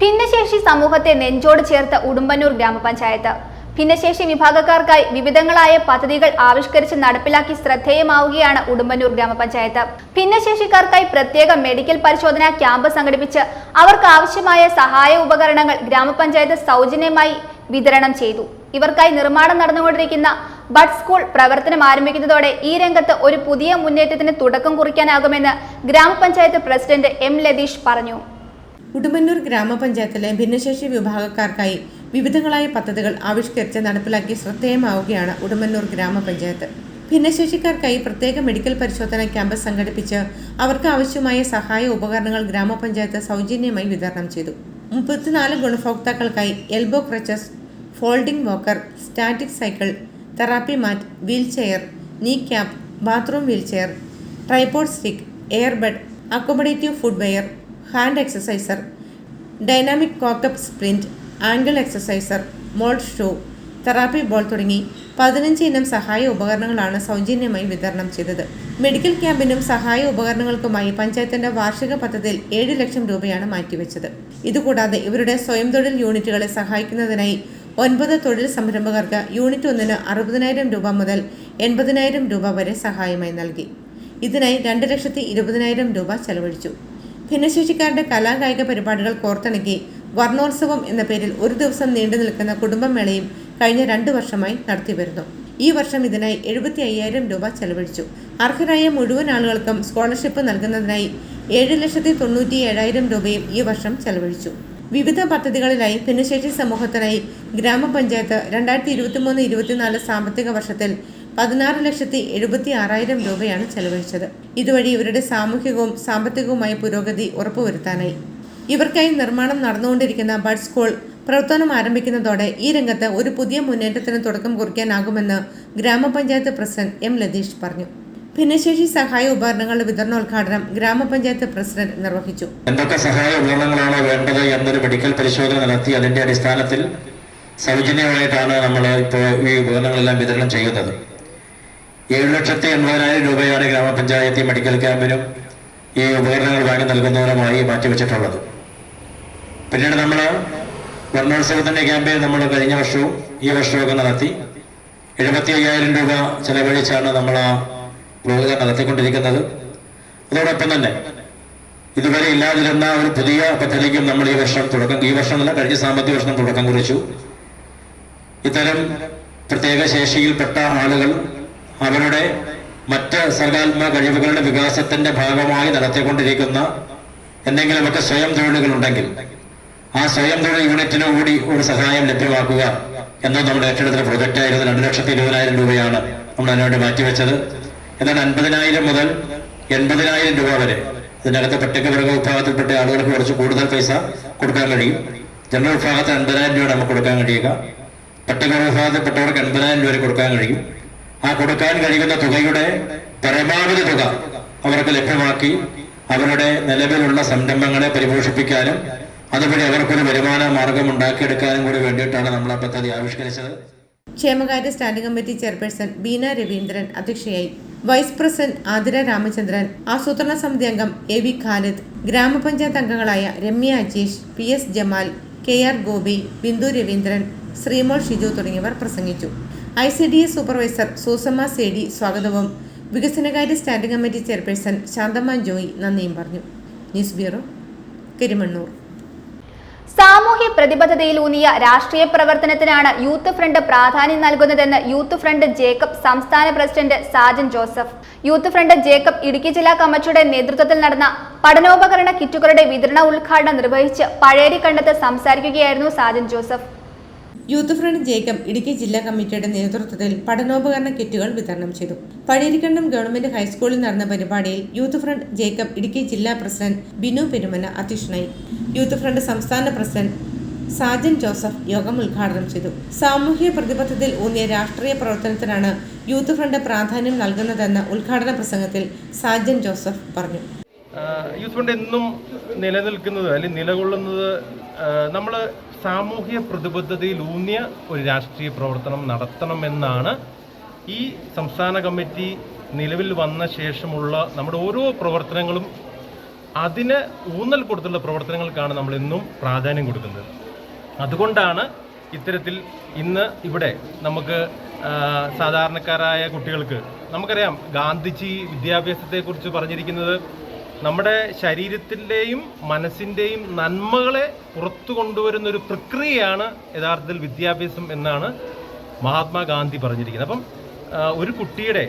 ഭിന്നശേഷി സമൂഹത്തെ നെഞ്ചോട് ചേർത്ത ഉടുമ്പന്നൂർ ഗ്രാമപഞ്ചായത്ത് ഭിന്നശേഷി വിഭാഗക്കാർക്കായി വിവിധങ്ങളായ പദ്ധതികൾ ആവിഷ്കരിച്ച് നടപ്പിലാക്കി ശ്രദ്ധേയമാവുകയാണ് ഉടുമ്പന്നൂർ ഗ്രാമപഞ്ചായത്ത്. ഭിന്നശേഷിക്കാർക്കായി പ്രത്യേക മെഡിക്കൽ പരിശോധനാ ക്യാമ്പ് സംഘടിപ്പിച്ച് അവർക്ക് ആവശ്യമായ സഹായ ഉപകരണങ്ങൾ ഗ്രാമപഞ്ചായത്ത് സൗജന്യമായി വിതരണം ചെയ്തു. ഇവർക്കായി നിർമ്മാണം നടന്നുകൊണ്ടിരിക്കുന്ന ബഡ് സ്കൂൾ പ്രവർത്തനം ആരംഭിക്കുന്നതോടെ ഈ രംഗത്ത് ഒരു പുതിയ മുന്നേറ്റത്തിന് തുടക്കം കുറിക്കാനാകുമെന്ന് ഗ്രാമപഞ്ചായത്ത് പ്രസിഡന്റ് M ലതീഷ് പറഞ്ഞു. ഉടുമ്പന്നൂർ ഗ്രാമപഞ്ചായത്തിലെ ഭിന്നശേഷി വിഭാഗക്കാർക്കായി വിവിധങ്ങളായ പദ്ധതികൾ ആവിഷ്കരിച്ച് നടപ്പിലാക്കി ശ്രദ്ധേയമാവുകയാണ് ഉടുമ്പന്നൂർ ഗ്രാമപഞ്ചായത്ത്. ഭിന്നശേഷിക്കാർക്കായി പ്രത്യേക മെഡിക്കൽ പരിശോധന ക്യാമ്പ് സംഘടിപ്പിച്ച് അവർക്ക് ആവശ്യമായ സഹായ ഉപകരണങ്ങൾ ഗ്രാമപഞ്ചായത്ത് സൗജന്യമായി വിതരണം ചെയ്തു. 34 ഗുണഭോക്താക്കൾക്കായി elbow crutches, folding walker, static cycle, therapy mat, wheel chair, knee cap, bathroom wheel chair, tripod stick, air bed, accommodative foot wear, hand exerciser, dynamic cock up splint, ankle exerciser, mould shoe, therapy ball തുടങ്ങി 15 ഇനം സഹായ ഉപകരണങ്ങളാണ് സൗജന്യമായി വിതരണം ചെയ്തത്. Medical ക്യാമ്പിനും സഹായ ഉപകരണങ്ങൾക്കുമായി പഞ്ചായത്തിന്റെ വാർഷിക പദ്ധതിയിൽ 7 ലക്ഷം രൂപയാണ് മാറ്റിവെച്ചത്. ഇതുകൂടാതെ ഇവരുടെ സ്വയം തൊഴിൽ യൂണിറ്റുകളെ സഹായിക്കുന്നതിനായി 9 തൊഴിൽ സംരംഭകർക്ക് യൂണിറ്റ് 1-ന് 60,000 രൂപ മുതൽ 80,000 രൂപ വരെ സഹായമായി നൽകി. ഇതിനായി 2,20,000 രൂപ ചെലവഴിച്ചു. ഭിന്നശേഷിക്കാരുടെ കലാകായിക പരിപാടികൾ കോർത്തിണക്കി വർണ്ണോത്സവം എന്ന പേരിൽ ഒരു ദിവസം നീണ്ടു നിൽക്കുന്ന കുടുംബമേളയും കഴിഞ്ഞ 2 വർഷമായി നടത്തിവരുന്നു. ഈ വർഷം ഇതിനായി 75,000 രൂപ ചെലവഴിച്ചു. അർഹരായ മുഴുവൻ ആളുകൾക്കും സ്കോളർഷിപ്പ് നൽകുന്നതിനായി 7,97,000 രൂപയും ഈ വർഷം ചെലവഴിച്ചു. വിവിധ പദ്ധതികളിലായി ഭിന്നശേഷി സമൂഹത്തിനായി ഗ്രാമപഞ്ചായത്ത് 2023-24 സാമ്പത്തിക വർഷത്തിൽ 16,76,000 രൂപയാണ് ചെലവഴിച്ചത്. ഇതുവഴി ഇവരുടെ സാമൂഹികവും സാമ്പത്തികവുമായ പുരോഗതി ഉറപ്പുവരുത്താനായി. ഇവർക്കായി നിർമ്മാണം നടന്നുകൊണ്ടിരിക്കുന്ന ബഡ് സ്കൂൾ പ്രവർത്തനം ആരംഭിക്കുന്നതോടെ ഈ രംഗത്ത് ഒരു പുതിയ മുന്നേറ്റത്തിന് തുടക്കം കുറിക്കാനാകുമെന്ന് ഗ്രാമപഞ്ചായത്ത് പ്രസിഡന്റ് എം ലതീഷ് പറഞ്ഞു. ഭിന്നശേഷി സഹായ ഉപകരണങ്ങളുടെ വിതരണോദ്ഘാടനം ഗ്രാമപഞ്ചായത്ത് പ്രസിഡന്റ് നിർവഹിച്ചു. എന്തൊക്കെ സഹായ ഉപകരണങ്ങളാണ് വേണ്ടത് എന്നൊരു മെഡിക്കൽ പരിശോധന നടത്തി അതിന്റെ അടിസ്ഥാനത്തിൽ സൗജന്യമായിട്ടാണ് നമ്മൾ ഇപ്പോൾ ഈ ഉപകരണങ്ങളെല്ലാം വിതരണം ചെയ്യുന്നത്. 7,80,000 രൂപയാണ് ഗ്രാമപഞ്ചായത്ത് മെഡിക്കൽ ക്യാമ്പിനും ഈ ഉപകരണങ്ങൾ വാങ്ങി നൽകുന്നതിനുമായി മാറ്റിവെച്ചിട്ടുള്ളത്. പിന്നീട് നമ്മൾ വർണ്ണോത്സവത്തിന്റെ ക്യാമ്പയിൻ നമ്മൾ കഴിഞ്ഞ വർഷവും ഈ വർഷമൊക്കെ നടത്തി 75,000 രൂപ ചെലവഴിച്ചാണ് നമ്മൾ ആ പ്രോഗ്രാം നടത്തിക്കൊണ്ടിരിക്കുന്നത്. അതോടൊപ്പം തന്നെ ഇതുവരെ ഇല്ലാതിരുന്ന ഒരു പുതിയ പദ്ധതിക്കും നമ്മൾ ഈ വർഷം എന്നല്ല കഴിഞ്ഞ സാമ്പത്തിക വർഷം തുടക്കം കുറിച്ചു. ഇത്തരം പ്രത്യേക ശേഷിയിൽപ്പെട്ട ആളുകൾ അവരുടെ മറ്റ് സർഗാത്മക കഴിവുകളുടെ വികാസത്തിന്റെ ഭാഗമായി നടത്തിക്കൊണ്ടിരിക്കുന്ന എന്തെങ്കിലുമൊക്കെ സ്വയം തൊഴിലുകളുണ്ടെങ്കിൽ ആ സ്വയം തൊഴിൽ യൂണിറ്റിന് കൂടി ഒരു സഹായം ലഭ്യമാക്കുക എന്നത് നമ്മുടെ ഏറ്റെടുത്ത പ്രൊജക്റ്റായിരുന്നു. 2,20,000 രൂപയാണ് നമ്മൾ അതിനുവേണ്ടി മാറ്റിവെച്ചത്. എന്നാൽ 50,000 മുതൽ 80,000 രൂപ വരെ ഇതിനകത്ത് പട്ടികവർഗ വിഭാഗത്തിൽപ്പെട്ട ആളുകൾക്ക് കുറച്ച് കൂടുതൽ പൈസ കൊടുക്കാൻ കഴിയും. ജനറൽ വിഭാഗത്തിൽ 50,000 രൂപ നമുക്ക് കൊടുക്കാൻ കഴിയുക. പട്ടികവർഗ വിഭാഗത്തിൽപ്പെട്ടവർക്ക് 80,000 രൂപ കൊടുക്കാൻ കഴിയും. ആ കൊടുക്കാൻ കഴിയുന്ന തുകയുടെ പരമാവധി തുക അവർക്ക് ലഭ്യമാക്കി അവരുടെ നിലവിലുള്ള സംരംഭങ്ങളെ പരിപോഷിപ്പിക്കാനും അതുവഴി അവർക്കൊരു വരുമാന മാർഗം ഉണ്ടാക്കിയെടുക്കാനും കൂടി വേണ്ടിയിട്ടാണ് നമ്മൾ ആ പദ്ധതി ആവിഷ്കരിച്ചത്. ക്ഷേമകാര്യ standing committee chairperson Beena Raveendran അധ്യക്ഷയായി. വൈസ് പ്രസിഡന്റ് ആതിര രാമചന്ദ്രൻ, ആസൂത്രണ സമിതി അംഗം എ വി ഖാലിദ്, ഗ്രാമപഞ്ചായത്ത് അംഗങ്ങളായ രമ്യ അജീഷ്, PS ജമാൽ, KR ഗോപി, ബിന്ദു രവീന്ദ്രൻ, ശ്രീമോൾ ഷിജു തുടങ്ങിയവർ പ്രസംഗിച്ചു. ICDS സൂപ്പർവൈസർ സൂസമ്മ സേഡി സ്വാഗതവും വികസനകാര്യ standing committee chairperson Shanthamma Joy നന്ദിയും പറഞ്ഞു. News bureau, Karimannoor. സാമൂഹ്യ പ്രതിബദ്ധതയിലൂന്നിയ രാഷ്ട്രീയ പ്രവർത്തനത്തിനാണ് യൂത്ത് ഫ്രണ്ട് പ്രാധാന്യം നൽകുന്നതെന്ന് യൂത്ത് ഫ്രണ്ട് ജേക്കബ് സംസ്ഥാന president Sajan Joseph. Youth front Jacob Idukki ജില്ലാ കമ്മിറ്റിയുടെ നേതൃത്വത്തിൽ നടന്ന പഠനോപകരണ കിറ്റുകളുടെ വിതരണ ഉദ്ഘാടനം നിർവഹിച്ച് പഴയരിക്കണ്ടത്ത് സംസാരിക്കുകയായിരുന്നു സാജൻ ജോസഫ്. യൂത്ത് ഫ്രണ്ട് ജേക്കബ് ഇടുക്കി ജില്ലാ കമ്മിറ്റിയുടെ നേതൃത്വത്തിൽ പഠനോപകരണ കിറ്റുകൾ വിതരണം ചെയ്തു. പഴയരിക്കണ്ടം ഗവൺമെന്റ് ഹൈസ്കൂളിൽ നടന്ന പരിപാടിയിൽ യൂത്ത് ഫ്രണ്ട് ജേക്കബ് ഇടുക്കി ജില്ലാ പ്രസിഡന്റ് ബിനു പെരുമന അധ്യക്ഷനായി. യൂത്ത് ഫ്രണ്ട് സംസ്ഥാന പ്രസിഡന്റ് സാജൻ ജോസഫ് യോഗം ഉദ്ഘാടനം ചെയ്തു. സാമൂഹ്യ പ്രതിബദ്ധതയിൽ ഊന്നിയ രാഷ്ട്രീയ പ്രവർത്തനത്തിനാണ് യൂത്ത് ഫ്രണ്ട് പ്രാധാന്യം നൽകുന്നതെന്ന് ഉദ്ഘാടന പ്രസംഗത്തിൽ സാജൻ ജോസഫ് പറഞ്ഞു. യൂത്ത് ഫ്രണ്ട് എന്നും നിലനിൽക്കുന്നത് അല്ലെങ്കിൽ നിലകൊള്ളുന്നത് നമ്മൾ സാമൂഹ്യ പ്രതിബദ്ധതയിൽ ഊന്നിയ ഒരു രാഷ്ട്രീയ പ്രവർത്തനം നടത്തണമെന്നാണ് ഈ സംസ്ഥാന കമ്മിറ്റി നിലവിൽ വന്ന ശേഷമുള്ള നമ്മുടെ ഓരോ പ്രവർത്തനങ്ങളും അതിന് ഊന്നൽ കൊടുത്തുള്ള പ്രവർത്തനങ്ങൾക്കാണ് നമ്മൾ എന്നും പ്രാധാന്യം കൊടുക്കുന്നത്. അതുകൊണ്ടാണ് ഇത്തരത്തിൽ ഇന്ന് ഇവിടെ നമുക്ക് സാധാരണക്കാരായ കുട്ടികൾക്ക് നമുക്കറിയാം ഗാന്ധിജി വിദ്യാഭ്യാസത്തെക്കുറിച്ച് പറഞ്ഞിരിക്കുന്നത് നമ്മുടെ ശരീരത്തിൻ്റെയും മനസ്സിൻ്റെയും നന്മകളെ പുറത്തു കൊണ്ടുവരുന്നൊരു പ്രക്രിയയാണ് യഥാർത്ഥത്തിൽ വിദ്യാഭ്യാസം എന്നാണ് മഹാത്മാഗാന്ധി പറഞ്ഞിരിക്കുന്നത്. അപ്പം ഒരു കുട്ടിയുടെ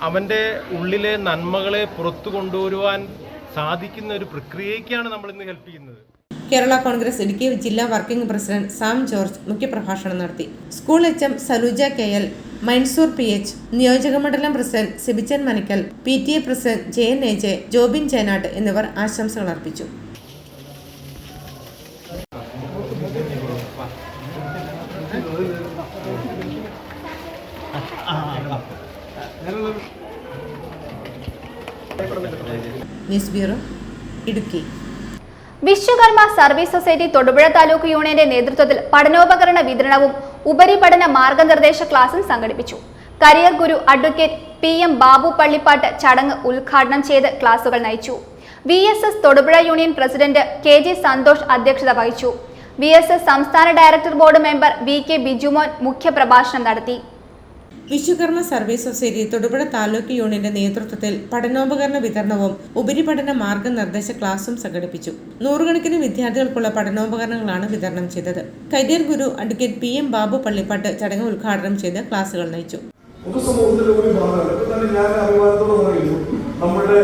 അവൻ്റെ ഉള്ളിലെ നന്മകളെ പുറത്തു കൊണ്ടുവരുവാൻ സാധിക്കുന്ന ഒരു പ്രക്രിയയ്ക്കാണ് നമ്മൾ ഇന്ന് ഹെൽപ്പ് ചെയ്യുന്നത്. കേരള കോൺഗ്രസ് ഇടുക്കി ജില്ലാ വർക്കിംഗ് പ്രസിഡന്റ് സാം ജോർജ് മുഖ്യപ്രഭാഷണം നടത്തി. School HM Saluja KL, Mansoor PH, നിയോജകമണ്ഡലം president Sibichan Manakkal, PTA president JN AJ, Jobin Chenattu എന്നിവർ ആശംസകൾ അർപ്പിച്ചു. ന്യൂസ് ബ്യൂറോ, ഇടുക്കി. വിശ്വകർമ്മ സർവീസ് സൊസൈറ്റി തൊടുപുഴ താലൂക്ക് യൂണിയന്റെ നേതൃത്വത്തിൽ പഠനോപകരണ വിതരണവും ഉപരിപഠന മാർഗനിർദ്ദേശ ക്ലാസും സംഘടിപ്പിച്ചു. കരിയർ ഗുരു അഡ്വക്കേറ്റ് PM ബാബു പള്ളിപ്പാട്ട് ചടങ്ങ് ഉദ്ഘാടനം ചെയ്ത് ക്ലാസുകൾ നയിച്ചു. VSS Thodupuzha union president KG Santhosh അധ്യക്ഷത വഹിച്ചു. VSS സംസ്ഥാന director board member VK Bijumon മുഖ്യപ്രഭാഷണം നടത്തി. വിശ്വകർമ്മ സർവീസ് സൊസൈറ്റി തൊടുപുഴ താലൂക്ക് യൂണിയന്റെ നേതൃത്വത്തിൽ പഠനോപകരണ വിതരണവും ഉപരിപഠന മാർഗനിർദ്ദേശ ക്ലാസും സംഘടിപ്പിച്ചു. 100 കണക്കിന് വിദ്യാർത്ഥികൾക്കുള്ള പഠനോപകരണങ്ങളാണ് വിതരണം ചെയ്തത്. കരിയർ ഗുരു അഡ്വക്കേറ്റ് PM ബാബു പള്ളിപ്പാട്ട് ചടങ്ങ് ഉദ്ഘാടനം ചെയ്ത് ക്ലാസുകൾ നയിച്ചു. പൊതുസമൂഹത്തിലെ ഒരു ഭാഗമാണ് തന്നെ ഞാൻ അഭിമാനത്തോടെ പറയുന്നു. നമ്മുടെ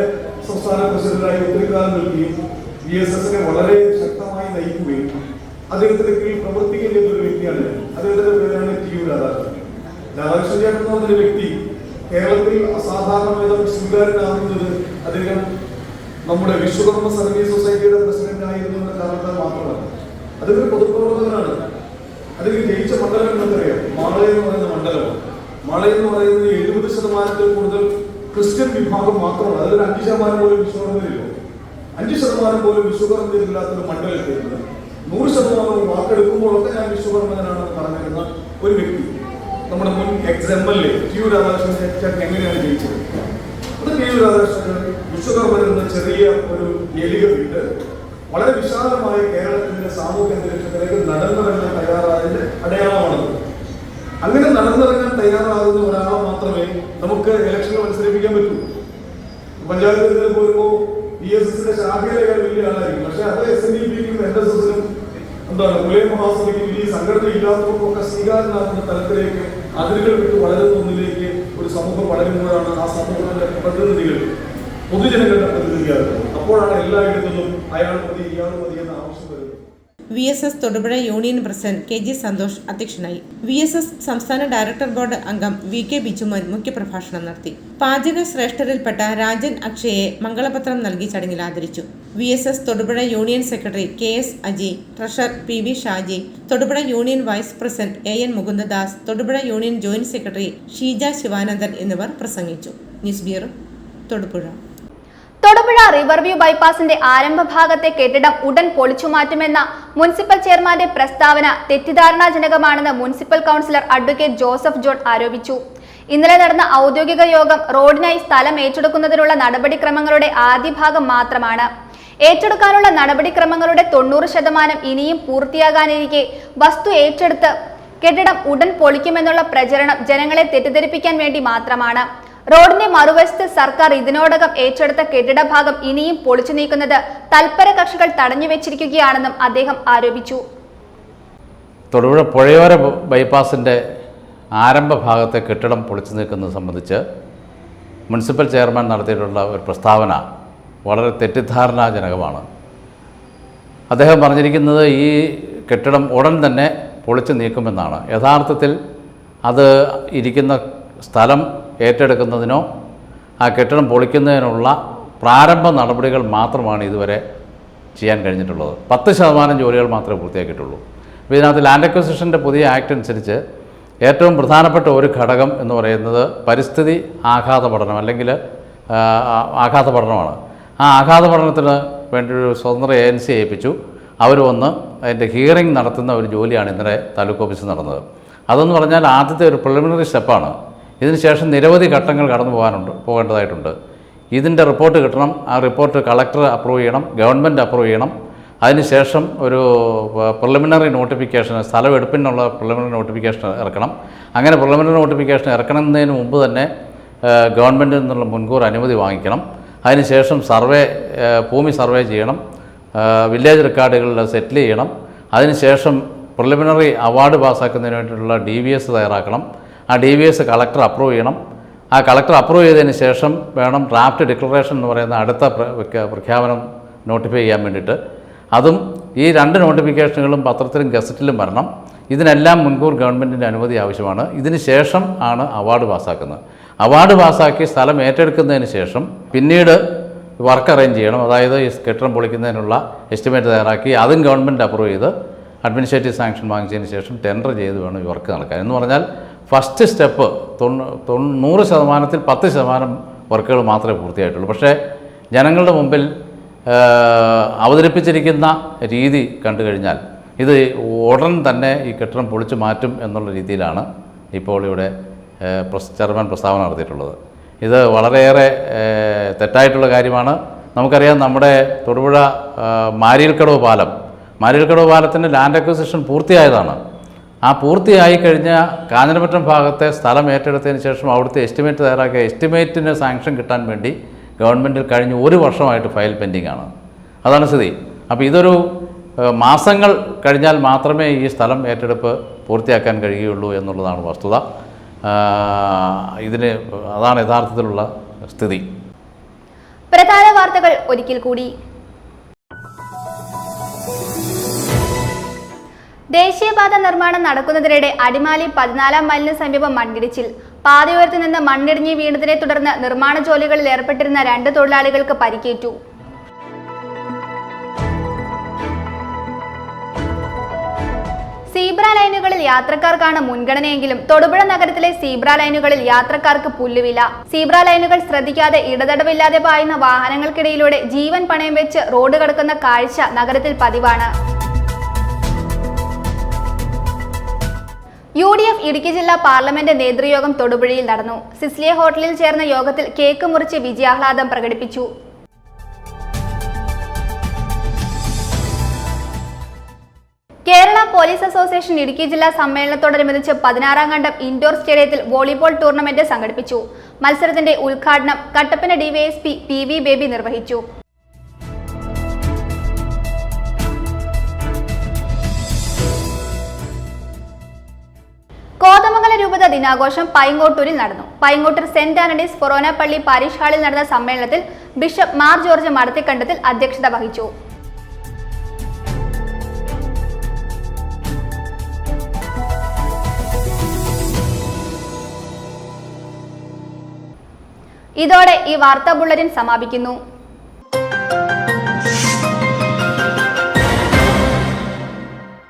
സംസ്ഥാന പ്രസിഡന്റായി ഒത്തിരി കാലം നിൽക്കുകയും VSSനെ വളരെ ശക്തമായി നയിക്കുകയും അദ്ദേഹത്തിന്റെ കീഴിൽ പ്രവർത്തിക്കുകയും ചെയ്ത ഒരു വ്യക്തിയാണ്. അദ്ദേഹത്തിന്റെ പേരാണ് ടി.യു. രാധാകൃഷ്ണൻ. രാധാകൃഷ്ണൻ ചേട്ടൻ എന്ന് പറഞ്ഞൊരു വ്യക്തി കേരളത്തിൽ അസാധാരണ സ്വീകാര്യനാകുന്നത് അദ്ദേഹം നമ്മുടെ വിശ്വകർമ്മ സർവീസ് സൊസൈറ്റിയുടെ പ്രസിഡന്റ് ആയിരുന്നു എന്ന കാരണത്താൽ മാത്രമല്ല, അതൊരു പൊതുപ്രവർത്തകനാണ്. അതിൽ ജയിച്ച മണ്ഡലം എന്നറിയാം, മാള എന്ന് പറയുന്ന മണ്ഡലമാണ്. മാള എന്ന് പറയുന്നത് 70% കൂടുതൽ ക്രിസ്ത്യൻ വിഭാഗം മാത്രമാണ്. അതിലൊരു 5% പോലും വിശ്വകർമ്മരില്ല. 5% പോലും വിശ്വകർമ്മരില്ലാത്തൊരു മണ്ഡലത്തിൽ 100% വാക്കെടുക്കുമ്പോഴൊക്കെ ഞാൻ വിശ്വകർമ്മനാണെന്ന് പറഞ്ഞിരുന്ന ഒരു വ്യക്തി, നമ്മുടെ മുൻ എക്സ്-MLA ടി.യു. രാധാകൃഷ്ണൻ ചേട്ടൻ എങ്ങനെയാണ് ജയിച്ചത്? അത് ടി.യു. രാധാകൃഷ്ണൻ വിശ്വകർമ്മൻ എന്ന ചെറിയ ഒരു എലിക വിട്ട് വളരെ വിശാലമായ കേരളത്തിന്റെ സാമൂഹ്യ അന്തരീക്ഷത്തിലേക്ക് നടന്നിറങ്ങാൻ തയ്യാറായതിന്റെ അടയാളമാണത്. അങ്ങനെ നടന്നിറങ്ങാൻ തയ്യാറാകുന്ന ഒരാളെ മാത്രമേ നമുക്ക് ഇലക്ഷനിൽ മത്സരിപ്പിക്കാൻ പറ്റൂ. പഞ്ചായത്ത് തിരഞ്ഞെടുപ്പ് വരുമ്പോൾ BSSന്റെ ശാഖയിലെ വലിയ ആളായിരിക്കും. പക്ഷെ അത് SNDPക്കും NSSനും പുലയ മഹാസഭയ്ക്കും ഈ സംഘടന ഇല്ലാത്തവർക്കൊക്കെ സ്വീകാര്യനാകുന്ന തലത്തിലേക്ക് അതിരുകൾ വിട്ട് വളരുന്ന ഒന്നിലേക്ക് ഒരു സമൂഹം വളരുമ്പോഴാണ് ആ സമൂഹത്തിന്റെ പ്രതിനിധികൾ പൊതുജനങ്ങളുടെ പ്രതിനിധിയാകുന്നത്. അപ്പോഴാണ് എല്ലായിടത്തും അയാൾ മതി ഇയാൾ മതി എന്ന ആവശ്യം വരുന്നത്. VSS Thodupuzha union president KG Santhosh അധ്യക്ഷനായി. VSS സംസ്ഥാന ഡയറക്ടർ ബോർഡ് അംഗം VK ബിജുമോൻ മുഖ്യപ്രഭാഷണം നടത്തി. പാചക ശ്രേഷ്ഠരിൽപ്പെട്ട രാജൻ അക്ഷയെ മംഗളപത്രം നൽകി ചടങ്ങിൽ ആദരിച്ചു. VSS Thodupuzha union secretary KS Aji, treasurer PV Shaji, Thodupuzha union vice president AN Mukundadas, Thodupuzha union joint secretary Sheeja Sivanandan എന്നിവർ പ്രസംഗിച്ചു. News bureau, Thodupuzha. Thodupuzha river view ബൈപ്പാസിന്റെ ആരംഭ ഭാഗത്തെ കെട്ടിടം ഉടൻ പൊളിച്ചുമാറ്റുമെന്ന മുനിസിപ്പൽ ചെയർമാന്റെ പ്രസ്താവന തെറ്റിദ്ധാരണാജനകമാണെന്ന് municipal councillor advocate Joseph John ആരോപിച്ചു. ഇന്നലെ നടന്ന ഔദ്യോഗിക യോഗം റോഡിനായി സ്ഥലം ഏറ്റെടുക്കുന്നതിനുള്ള നടപടിക്രമങ്ങളുടെ ആദ്യ ഭാഗം മാത്രമാണ്. ഏറ്റെടുക്കാനുള്ള നടപടിക്രമങ്ങളുടെ 90% ഇനിയും പൂർത്തിയാകാനിരിക്കെ വസ്തു ഏറ്റെടുത്ത് കെട്ടിടം ഉടൻ പൊളിക്കുമെന്നുള്ള പ്രചരണം ജനങ്ങളെ തെറ്റിദ്ധരിപ്പിക്കാൻ വേണ്ടി മാത്രമാണ്. റോഡിന്റെ മറുവശത്ത് സർക്കാർ ഇതിനോടകം ഏറ്റെടുത്ത കെട്ടിട ഭാഗം ഇനിയും പൊളിച്ചു നീക്കുന്നത് തൽപര കക്ഷികൾ തടഞ്ഞുവെച്ചിരിക്കുകയാണെന്നും അദ്ദേഹം ആരോപിച്ചു. തൊടുപുഴ പുഴയോര ബൈപ്പാസിന്റെ ആരംഭ ഭാഗത്തെ കെട്ടിടം പൊളിച്ചു നീക്കുന്നത് സംബന്ധിച്ച് മുനിസിപ്പൽ ചെയർമാൻ നടത്തിയിട്ടുള്ള ഒരു പ്രസ്താവന വളരെ തെറ്റിദ്ധാരണാജനകമാണ്. അദ്ദേഹം പറഞ്ഞിരിക്കുന്നത് ഈ കെട്ടിടം ഉടൻ തന്നെ പൊളിച്ചു നീക്കുമെന്നാണ്. യഥാർത്ഥത്തിൽ അത് ഇരിക്കുന്ന സ്ഥലം ഏറ്റെടുക്കുന്നതിനോ ആ കെട്ടിടം പൊളിക്കുന്നതിനുള്ള പ്രാരംഭ നടപടികൾ മാത്രമാണ് ഇതുവരെ ചെയ്യാൻ കഴിഞ്ഞിട്ടുള്ളത്. 10% ജോലികൾ മാത്രമേ പൂർത്തിയാക്കിയിട്ടുള്ളൂ. അപ്പോൾ ഇതിനകത്ത് ലാൻഡ് അക്വിസിഷൻ്റെ പുതിയ ആക്ട് അനുസരിച്ച് ഏറ്റവും പ്രധാനപ്പെട്ട ഒരു ഘടകം എന്ന് പറയുന്നത് പരിസ്ഥിതി ആഘാത പഠനം അല്ലെങ്കിൽ ആഘാത പഠനമാണ്. ആ ആഘാത പഠനത്തിന് വേണ്ടി ഒരു സ്വതന്ത്ര ഏജൻസി ഏൽപ്പിച്ചു. അവർ വന്ന് അതിൻ്റെ ഹിയറിംഗ് നടത്തുന്ന ഒരു ജോലിയാണ് ഇന്നലെ താലൂക്ക് ഓഫീസിൽ നടന്നത്. അതെന്ന് പറഞ്ഞാൽ ആദ്യത്തെ ഒരു പ്രിലിമിനറി സ്റ്റെപ്പാണ്. ഇതിനുശേഷം നിരവധി ഘട്ടങ്ങൾ കടന്നു പോകേണ്ടതായിട്ടുണ്ട്. ഇതിൻ്റെ റിപ്പോർട്ട് കിട്ടണം. ആ റിപ്പോർട്ട് കളക്ടർ അപ്രൂവ് ചെയ്യണം, ഗവൺമെൻറ് അപ്രൂവ് ചെയ്യണം. അതിനുശേഷം ഒരു പ്രിലിമിനറി നോട്ടിഫിക്കേഷൻ, സ്ഥലമെടുപ്പിനുള്ള പ്രിലിമിനറി നോട്ടിഫിക്കേഷൻ ഇറക്കണം. അങ്ങനെ പ്രിലിമിനറി നോട്ടിഫിക്കേഷൻ ഇറക്കുന്നതിന് മുമ്പ് തന്നെ ഗവൺമെൻറ്റിൽ നിന്നുള്ള മുൻകൂർ അനുമതി വാങ്ങിക്കണം. അതിനുശേഷം ഭൂമി സർവേ ചെയ്യണം, വില്ലേജ് റെക്കോർഡുകളിൽ സെറ്റിൽ ചെയ്യണം. അതിനുശേഷം പ്രിലിമിനറി അവാർഡ് പാസ്സാക്കുന്നതിന് വേണ്ടിയിട്ടുള്ള DVS തയ്യാറാക്കണം. ആ DVS കളക്ടർ അപ്രൂവ് ചെയ്യണം. ആ കളക്ടർ അപ്രൂവ് ചെയ്തതിന് ശേഷം വേണം ഡ്രാഫ്റ്റ് ഡിക്ലറേഷൻ എന്ന് പറയുന്ന അടുത്ത പ്രഖ്യാപനം നോട്ടിഫൈ ചെയ്യാൻ വേണ്ടിയിട്ട്. അതും ഈ 2 നോട്ടിഫിക്കേഷനുകളും പത്രത്തിലും ഗസറ്റിലും വരണം. ഇതിനെല്ലാം മുൻകൂർ ഗവൺമെൻറ്റിൻ്റെ അനുമതി ആവശ്യമാണ്. ഇതിന് ശേഷം ആണ് അവാർഡ് പാസ്സാക്കുന്നത്. അവാർഡ് പാസ്സാക്കി സ്ഥലം ഏറ്റെടുക്കുന്നതിന് ശേഷം പിന്നീട് വർക്ക് അറേഞ്ച് ചെയ്യണം. അതായത് ഈ കെട്ടിടം പൊളിക്കുന്നതിനുള്ള എസ്റ്റിമേറ്റ് തയ്യാറാക്കി അതും ഗവൺമെൻറ് അപ്രൂവ് ചെയ്ത് അഡ്മിനിസ്ട്രേറ്റീവ് സാങ്ഷൻ വാങ്ങിച്ചതിന് ശേഷം ടെൻഡർ ചെയ്ത് വേണം ഈ വർക്ക് നടക്കാൻ. എന്ന് പറഞ്ഞാൽ ഫസ്റ്റ് സ്റ്റെപ്പ് 100%-ൽ 10% വർക്കുകൾ മാത്രമേ പൂർത്തിയായിട്ടുള്ളൂ. പക്ഷേ ജനങ്ങളുടെ മുമ്പിൽ അവതരിപ്പിച്ചിരിക്കുന്ന രീതി കണ്ടു കഴിഞ്ഞാൽ ഇത് ഉടൻ തന്നെ ഈ കെട്ടിടം പൊളിച്ചു മാറ്റും എന്നുള്ള രീതിയിലാണ് ഇപ്പോൾ ഇവിടെ ചെയർമാൻ പ്രസ്താവന നടത്തിയിട്ടുള്ളത്. ഇത് വളരെയേറെ തെറ്റായിട്ടുള്ള കാര്യമാണ്. നമുക്കറിയാം, നമ്മുടെ തൊടുപുഴ മാരിയൽക്കടവ് പാലത്തിൻ്റെ ലാൻഡ് അക്വിസിഷൻ പൂർത്തിയായതാണ്. ആ പൂർത്തിയായി കഴിഞ്ഞ കാഞ്ഞിരമറ്റം ഭാഗത്തെ സ്ഥലം ഏറ്റെടുത്തതിന് ശേഷം അവിടുത്തെ എസ്റ്റിമേറ്റ് തയ്യാറാക്കിയ എസ്റ്റിമേറ്റിന് സാങ്ഷൻ കിട്ടാൻ വേണ്ടി ഗവൺമെൻറ്റിൽ കഴിഞ്ഞ 1 വർഷമായിട്ട് ഫയൽ പെൻഡിംഗ് ആണ്. അതാണ് സ്ഥിതി. അപ്പോൾ ഇതൊരു മാസങ്ങൾ കഴിഞ്ഞാൽ മാത്രമേ ഈ സ്ഥലം ഏറ്റെടുപ്പ് പൂർത്തിയാക്കാൻ കഴിയുകയുള്ളൂ എന്നുള്ളതാണ് വസ്തുത. അതാണ് യഥാർത്ഥത്തിലുള്ള സ്ഥിതി. പ്രധാന വാർത്തകൾ ഒരിക്കൽ കൂടി. ദേശീയപാത നിർമ്മാണം നടക്കുന്നതിനിടെ അടിമാലി 14 മൈലിന് സമീപം മണ്ണിടിച്ചിൽ. പാതയോരത്ത് നിന്ന് മണ്ണിടിഞ്ഞ് വീണതിനെ തുടർന്ന് നിർമ്മാണ ജോലികളിൽ ഏർപ്പെട്ടിരുന്ന 2 തൊഴിലാളികൾക്ക് പരിക്കേറ്റു. സീബ്ര ലൈനുകളിൽ യാത്രക്കാർക്കാണ് മുൻഗണനയെങ്കിലും തൊടുപുഴ നഗരത്തിലെ സീബ്ര ലൈനുകളിൽ യാത്രക്കാർക്ക് പുല്ലുവില. സീബ്ര ലൈനുകൾ ശ്രദ്ധിക്കാതെ ഇടതടവില്ലാതെ പായുന്ന വാഹനങ്ങൾക്കിടയിലൂടെ ജീവൻ പണയം വെച്ച് റോഡ് കടക്കുന്ന കാഴ്ച നഗരത്തിൽ പതിവാണ്. UDF ഇടുക്കി ജില്ലാ പാർലമെന്റ് നേതൃയോഗം തൊടുപുഴയിൽ നടന്നു. സിസ്ലിയ ഹോട്ടലിൽ ചേർന്ന യോഗത്തിൽ കേക്ക് മുറിച്ച് വിജയാഹ്ലാദം പ്രകടിപ്പിച്ചു. കേരള പോലീസ് അസോസിയേഷൻ ഇടുക്കി ജില്ലാ സമ്മേളനത്തോടനുബന്ധിച്ച് 16ാം ഖണ്ഡം ഇൻഡോർ സ്റ്റേഡിയത്തിൽ വോളിബോൾ ടൂർണമെന്റ് സംഘടിപ്പിച്ചു. മത്സരത്തിന്റെ ഉദ്ഘാടനം കട്ടപ്പന ഡിവൈഎസ്പി PV ബേബി നിർവഹിച്ചു. കോതമംഗലം രൂപത ദിനാഘോഷം പൈങ്ങോട്ടൂരിൽ നടന്നു. പൈങ്ങോട്ടൂർ സെന്റ് ആന്റണീസ് ഫൊറോന പള്ളി പാരിഷ് ഹാളിൽ നടന്ന സമ്മേളനത്തിൽ ബിഷപ്പ് മാർ ജോർജ് മടത്തിക്കണ്ടത്തിൽ അധ്യക്ഷത വഹിച്ചു. ഇതോടെ ഈ വാർത്താ ബുള്ളറ്റിൻ സമാപിക്കുന്നു.